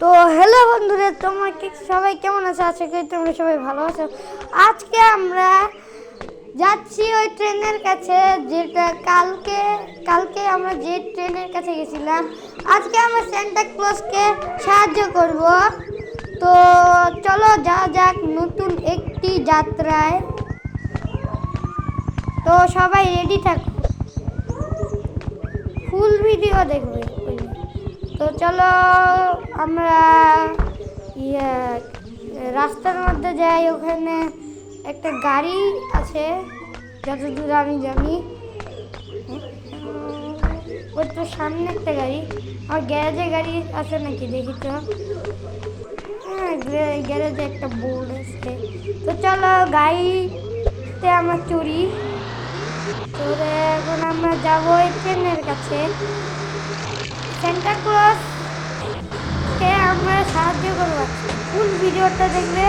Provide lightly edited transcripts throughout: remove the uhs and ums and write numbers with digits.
তো হ্যালো বন্ধুরা, তোমাকে সবাই কেমন আছো? আশা করি তোমরা সবাই ভালো আছো। আজকে আমরা যাচ্ছি ওই ট্রেনের কাছে, যেটা কালকে কালকে আমরা যে ট্রেনের কাছে গেছিলাম। আজকে আমরা সান্তা ক্লজকে সাহায্য করব। তো চলো যাওয়া যাক নতুন একটি যাত্রায়। তো সবাই রেডি থাকো, ফুল ভিডিও দেখবে। তো চলো আমরা রাস্তার মধ্যে যাই। ওখানে একটা গাড়ি আছে যতদূর আমি জানি। ওই তো সামনে একটা গাড়ি। আর গ্যারেজে গাড়ি আছে নাকি দেখি তো। হ্যাঁ, গ্যারেজে একটা বোর্ড আছে। তো চলো গাড়িতে আমরা চড়ি। চড়ে এখন আমরা যাবো এই ট্রেনের কাছে। সান্তা ক্লজকে আমরা সাহায্য করবো। ফুল ভিডিওটা দেখলে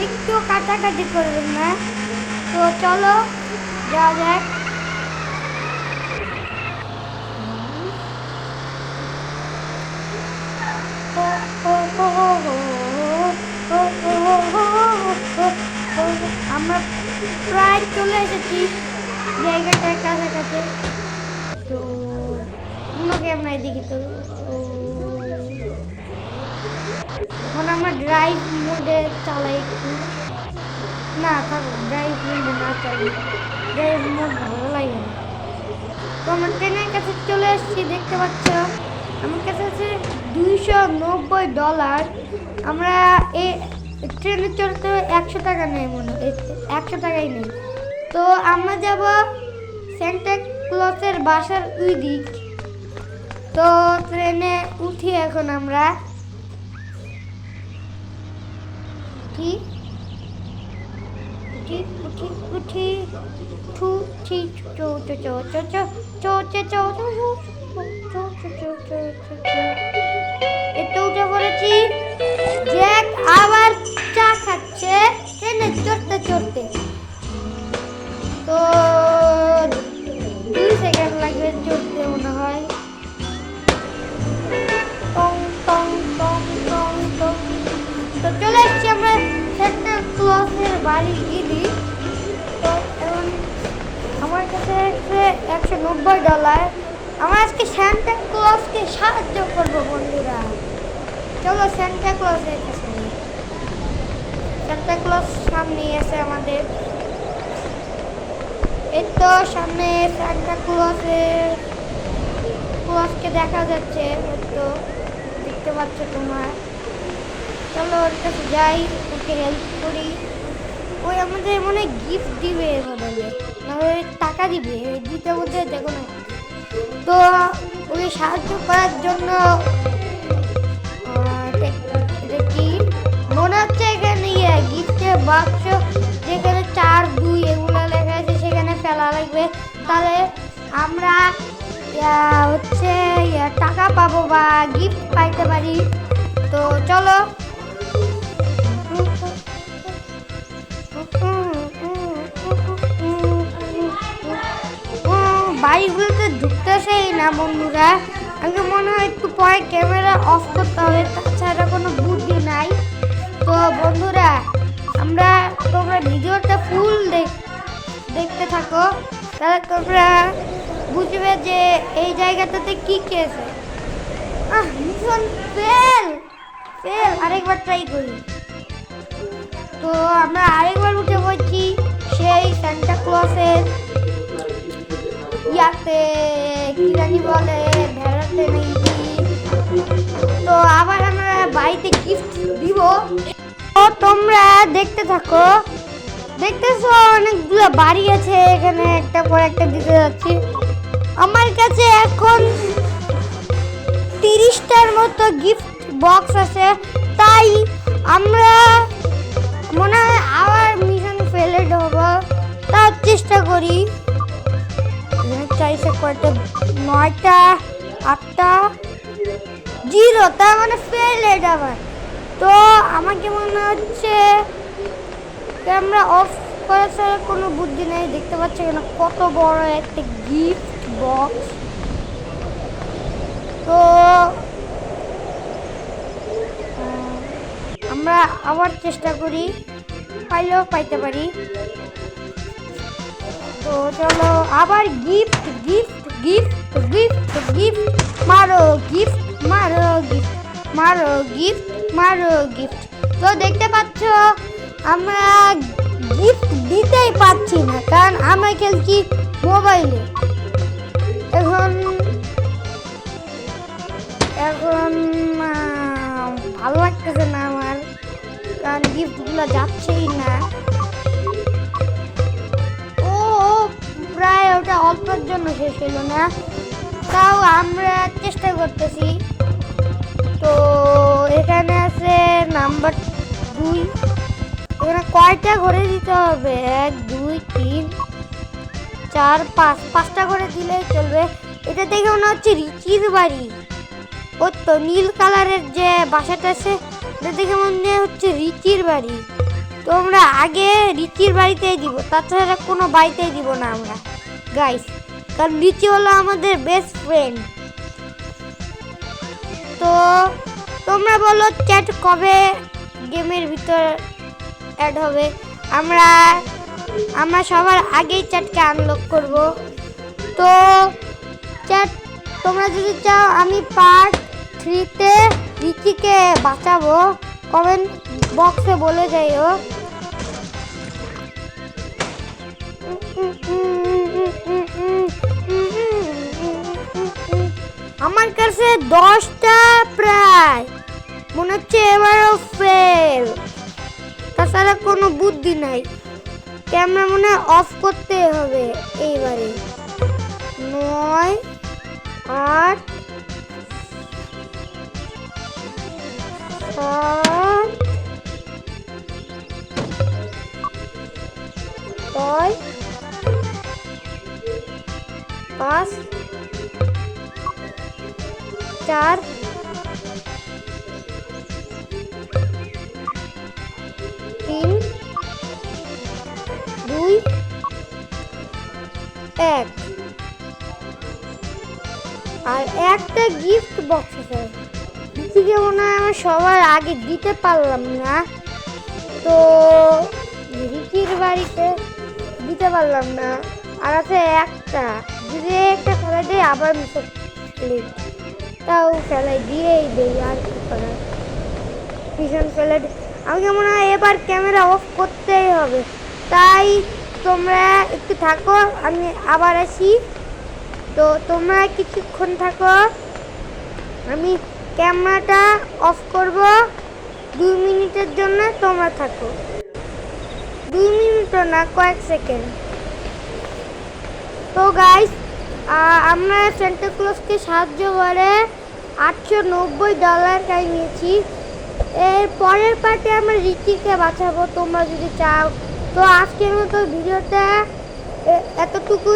একটু কাটাকাটি করবেন না। তো চলো যাওয়া যাক। আমরা প্রায় চলে এসেছি জায়গাটার কাছাকাছি। তো অন্য ক্যামেরায় দেখি। তো এখন আমরা ড্রাইভ মোডে চালাই একটু। না থাকো, ড্রাইভ মোডে না চালাই, ড্রাইভ মোড ভালো লাগে না। তো আমরা ট্রেনের কাছে চলে এসেছি, দেখতে পাচ্ছ আমার কাছে আছে $290। আমরা এই ট্রেনে চড়তে 100 টাকা নেই, মনে হয় 100 টাকাই নেই। তো আমরা যাব সান্তা ক্লজের বাসার ওই দিক। তো ট্রেনে উঠি এখন আমরা। উঠি উঠি উঠি উঠি উঠি একটু উঠে পড়েছি। জ্যাক আবার চা খাচ্ছে ট্রেনে চড়তে চড়তে। তো 2 সেকেন্ড লাগবে চড়তে মনে হয়। টং টং টং টং টং। তো চলে এসছি আমরা সান্তা ক্লজের বাড়ির গিরি। তো এখন আমার কাছে আছে $190। আমরা আজকে সান্তা ক্লজকে সাহায্য করবো বন্ধুরা। চলো সান্তা ক্লজের কাছে। সান্তা ক্লজ সামনে আছে আমাদের। এই তো সামনে সান্তা ক্লজকে দেখা যাচ্ছে। তো দেখতে পাচ্ছ তোমরা। চলো ওর কাছে যাই, ওকে হেল্প করি। ওই আমাদের মনে গিফট দিবে বদলে, নাহলে টাকা দিবে, দুইটার মধ্যে দেখো না। তো ওকে সাহায্য করার জন্য কি মনে হচ্ছে এখানে গিফটের বাক্স, যেখানে 4, 2 এগুলো লেখা আছে সেখানে ফেলা লাগবে। তাহলে আমরা হচ্ছে টাকা পাবো বা গিফট পাইতে পারি। তো চলো বাড়িগুলোতে ঢুকতেছেই না বন্ধুরা। আমাকে মনে হয় একটু পরে ক্যামেরা অফ করতে হবে, তাছাড়া কোনো বুদ্ধি নাই। তো বন্ধুরা তোমরা ভিডিওটা ফুল দেখতে থাকো, তাহলে তোমরা বুঝবে যে এই জায়গাটাতে কি কি আছে। Mission fail. আরেকবার ট্রাই করি। তো আমরা আরেকবার উঠে পড়ছি সেই সান্তা ক্লজের ইয়াতে, কি জানি বলে, ভেড়াতে নেই। তো আবার আমরা বাড়িতে গিফট দিব। তো তোমরা দেখতে থাকো। দেখতেছো অনেকগুলো বাড়ি আছে এখানে, একটা পর একটা দিতে যাচ্ছি। আমার কাছে এখন 30টার মতো গিফট বক্স আছে। তাই আমরা মনে হয় আবার মিশন ফেলেড হবো, তার চেষ্টা করি। 4 কয়টা, 9টা, 8টা, 0, তার মানে ফেলেড আবার। তো আমাকে মনে হচ্ছে ক্যামেরা অফ করা ছাড়া কোনো বুদ্ধি নেই। দেখতে পাচ্ছ কেন কত বড় একটা গিফট বক্স। তো আমরা আবার চেষ্টা করি, পাইলেও পাইতে পারি। তো চলো আবার gift gift gift gift gift মারো, গিফট মারো, গিফট মারো, গিফট মারো, গিফট। তো দেখতে পাচ্ছ আমরা গিফট দিতেই পাচ্ছি না, কারণ আমরা খেলছি মোবাইলে। এখন এখন ভালো লাগতেছে না আমার, কারণ গিফটগুলো যাচ্ছেই না। ও প্রায় ওটা অল্পের জন্য শেষ হলো না, তাও আমরা চেষ্টা করতেছি। তো এখানে আছে নাম্বার 2। এখানে কয়টা করে দিতে হবে? 1 2 3 4 5, 5টা করে দিলেই চলবে। এটা দেখে মনে হচ্ছে রিচির বাড়ি। ও তো নীল কালারের যে বাসাটা আছে, এটা দেখে মনে হচ্ছে রিচির বাড়ি। তো আমরা আগে রিচির বাড়িতেই দিব, তাছাড়া কোনো বাড়িতেই দিব না আমরা গাইস, কারণ রিচি হলো আমাদের বেস্ট ফ্রেন্ড। তো তোমরা বলো চ্যাট কবে গেমের ভিতর অ্যাড হবে? আমরা সবার আগেই চ্যাটকে আনলক করব। তো চ্যাট তোমরা যদি চাও আমি পার্ট 3-তে রিচিকে বাঁচাবো, কমেন্ট বক্সে বলে যাইও। আমার কাছে 10টা প্রায়, মনে হচ্ছে এবারও ফেল, তাছাড়া কোনো বুদ্ধি নাই। ক্যামেরা মনে অফ করতে হবে এইবারে। 9 8 7 6 5 4 3 2 1। আর একটা গিফট বক্স আছে, রিচিকে মনে হয় আমি সবার আগে দিতে পারলাম না। তো রিচির বাড়িতে দিতে পারলাম না। আর আছে একটা, যদি একটা ফেলাই দেয় আবার তাও ফেলাই দিয়েই দেই, আর কি করার। মিশন ফেলে আমাকে মনে হয় এবার ক্যামেরা অফ করতেই হবে। তাই তোমরা একটু থাকো, আমি আবার আসি। তো তোমরা কিছুক্ষণ থাকো, আমি ক্যামেরাটা অফ করব 2 মিনিটের জন্য। তোমরা থাকো 2 মিনিটও না, কয়েক সেকেন্ড। তো গাইস আমরা সেন্টা ক্লজকে সাহায্য করে $890 কাই নিয়েছি। এর পরের পার্টে আমরা রিচিকে বাঁচাবো, তোমরা যদি চাও। তো আজকের মতো ভিডিওটা এতটুকু।